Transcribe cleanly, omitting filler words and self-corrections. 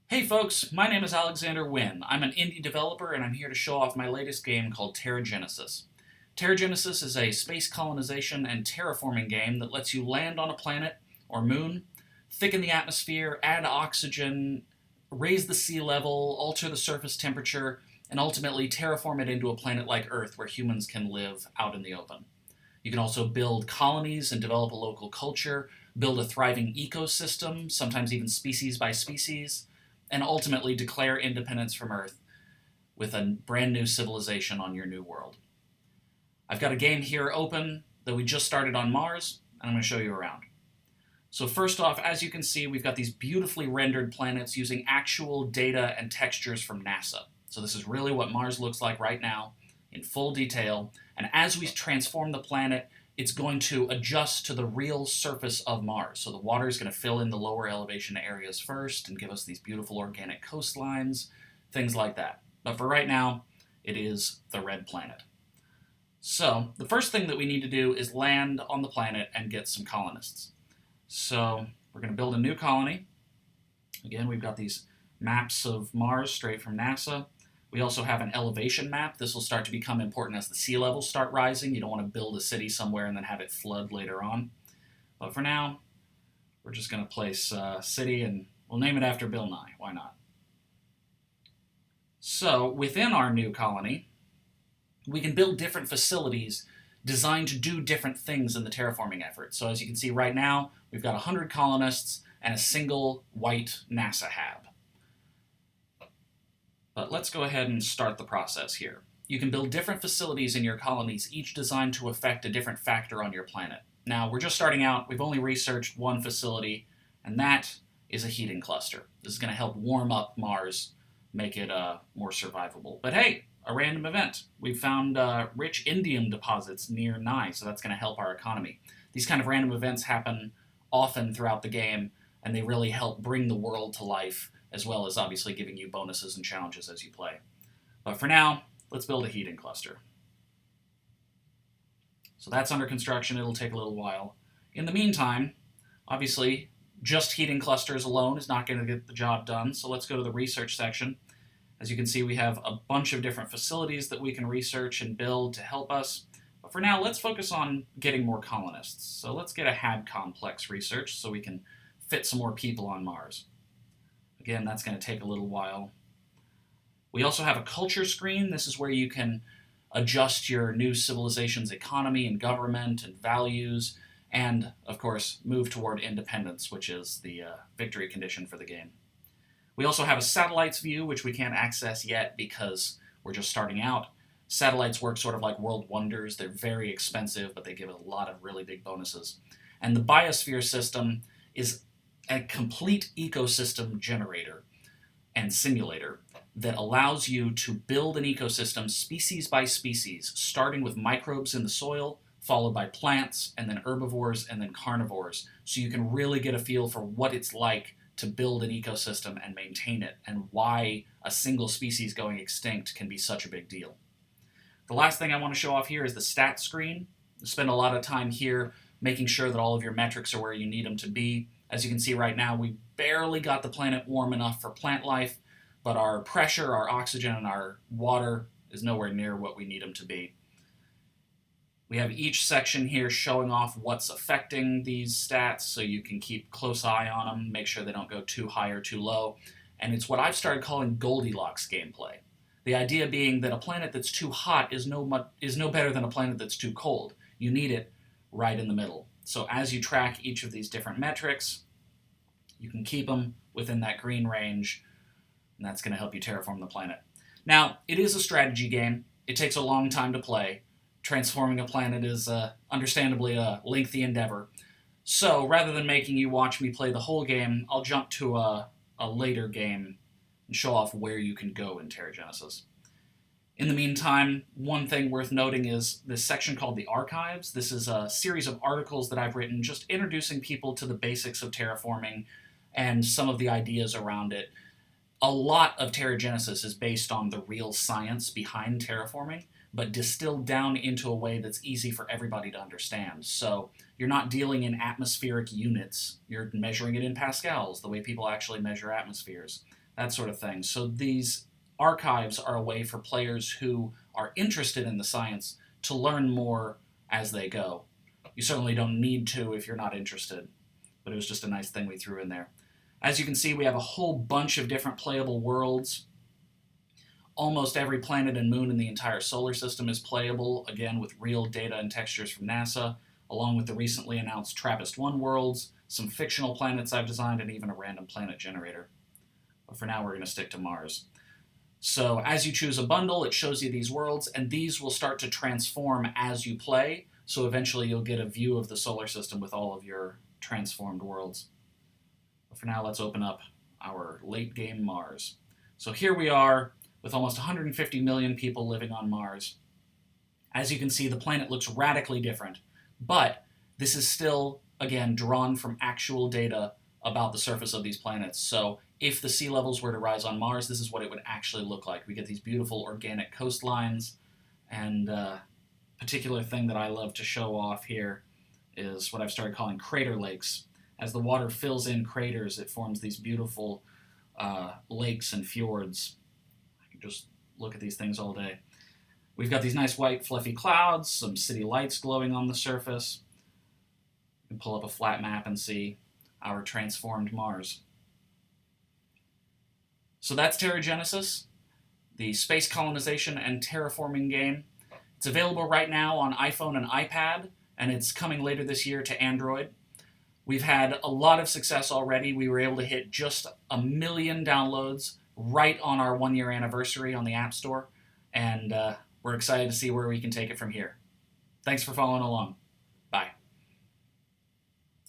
Hey folks, my name is Alexander Wynn. I'm an indie developer and I'm here to show off my latest game called TerraGenesis. TerraGenesis is a space colonization and terraforming game that lets you land on a planet or moon, thicken the atmosphere, add oxygen, raise the sea level, alter the surface temperature, and ultimately terraform it into a planet like Earth where humans can live out in the open. You can also build colonies and develop a local culture, build a thriving ecosystem, sometimes even species by species, and ultimately declare independence from Earth with a brand new civilization on your new world. I've got a game here open that we just started on Mars, and I'm going to show you around. So first off, as you can see, we've got these beautifully rendered planets using actual data and textures from NASA. So this is really what Mars looks like right now in full detail. And as we transform the planet, it's going to adjust to the real surface of Mars. So the water is going to fill in the lower elevation areas first and give us these beautiful organic coastlines, things like that. But for right now, it is the red planet. So the first thing that we need to do is land on the planet and get some colonists. So we're going to build a new colony. Again, we've got these maps of Mars straight from NASA. We also have an elevation map. This will start to become important as the sea levels start rising. You don't want to build a city somewhere and then have it flood later on. But for now, we're just going to place a city and we'll name it after Bill Nye. Why not? So within our new colony, we can build different facilities designed to do different things in the terraforming effort. So as you can see right now, we've got 100 colonists and a single white NASA hab. But let's go ahead and start the process here. You can build different facilities in your colonies, each designed to affect a different factor on your planet. Now, we're just starting out. We've only researched one facility, and that is a heating cluster. This is going to help warm up Mars, make it more survivable. But hey, a random event. We've found rich indium deposits near Nye, so that's going to help our economy. These kind of random events happen often throughout the game, and they really help bring the world to life, as well as obviously giving you bonuses and challenges as you play. But for now, let's build a heating cluster. So that's under construction. It'll take a little while. In the meantime, obviously, just heating clusters alone is not going to get the job done, so let's go to the research section. As you can see, we have a bunch of different facilities that we can research and build to help us. But for now, let's focus on getting more colonists. So let's get a HAB complex research so we can fit some more people on Mars. Again, that's going to take a little while. We also have a culture screen. This is where you can adjust your new civilization's economy and government and values, and, of course, move toward independence, which is the victory condition for the game. We also have a satellites view, which we can't access yet because we're just starting out. Satellites work sort of like world wonders. They're very expensive, but they give a lot of really big bonuses. And the biosphere system is a complete ecosystem generator and simulator that allows you to build an ecosystem species by species, starting with microbes in the soil, followed by plants, and then herbivores, and then carnivores, so you can really get a feel for what it's like to build an ecosystem and maintain it, and why a single species going extinct can be such a big deal. The last thing I want to show off here is the stat screen. Spend a lot of time here making sure that all of your metrics are where you need them to be. As you can see right now, we barely got the planet warm enough for plant life, but our pressure, our oxygen, and our water is nowhere near what we need them to be. We have each section here showing off what's affecting these stats, so you can keep close eye on them, make sure they don't go too high or too low. And it's what I've started calling Goldilocks gameplay. The idea being that a planet that's too hot is no better than a planet that's too cold. You need it right in the middle. So as you track each of these different metrics, you can keep them within that green range, and that's going to help you terraform the planet. Now, it is a strategy game. It takes a long time to play. Transforming a planet is understandably a lengthy endeavor. So rather than making you watch me play the whole game, I'll jump to a later game and show off where you can go in TerraGenesis. In the meantime, one thing worth noting is this section called the Archives. This is a series of articles that I've written just introducing people to the basics of terraforming and some of the ideas around it. A lot of TerraGenesis is based on the real science behind terraforming, but distilled down into a way that's easy for everybody to understand. So you're not dealing in atmospheric units. You're measuring it in pascals, the way people actually measure atmospheres. that sort of thing. So these archives are a way for players who are interested in the science to learn more as they go. You certainly don't need to if you're not interested, but it was just a nice thing we threw in there. As you can see, we have a whole bunch of different playable worlds. Almost every planet and moon in the entire solar system is playable, again with real data and textures from NASA, along with the recently announced TRAPPIST-1 worlds, some fictional planets I've designed, and even a random planet generator. But for now, we're going to stick to Mars. So as you choose a bundle, it shows you these worlds, and these will start to transform as you play, so eventually you'll get a view of the solar system with all of your transformed worlds. But for now, let's open up our late game Mars. So here we are with almost 150 million people living on Mars. As you can see, the planet looks radically different, but this is still, again, drawn from actual data about the surface of these planets. So if the sea levels were to rise on Mars, this is what it would actually look like. We get these beautiful organic coastlines, and a particular thing that I love to show off here is what I've started calling crater lakes. As the water fills in craters, it forms these beautiful lakes and fjords. I can just look at these things all day. We've got these nice white fluffy clouds, some city lights glowing on the surface. You can pull up a flat map and see our transformed Mars. So that's TerraGenesis, the space colonization and terraforming game. It's available right now on iPhone and iPad, and it's coming later this year to Android. We've had a lot of success already. We were able to hit just 1 million downloads right on our 1-year anniversary on the App Store, and we're excited to see where we can take it from here. Thanks for following along.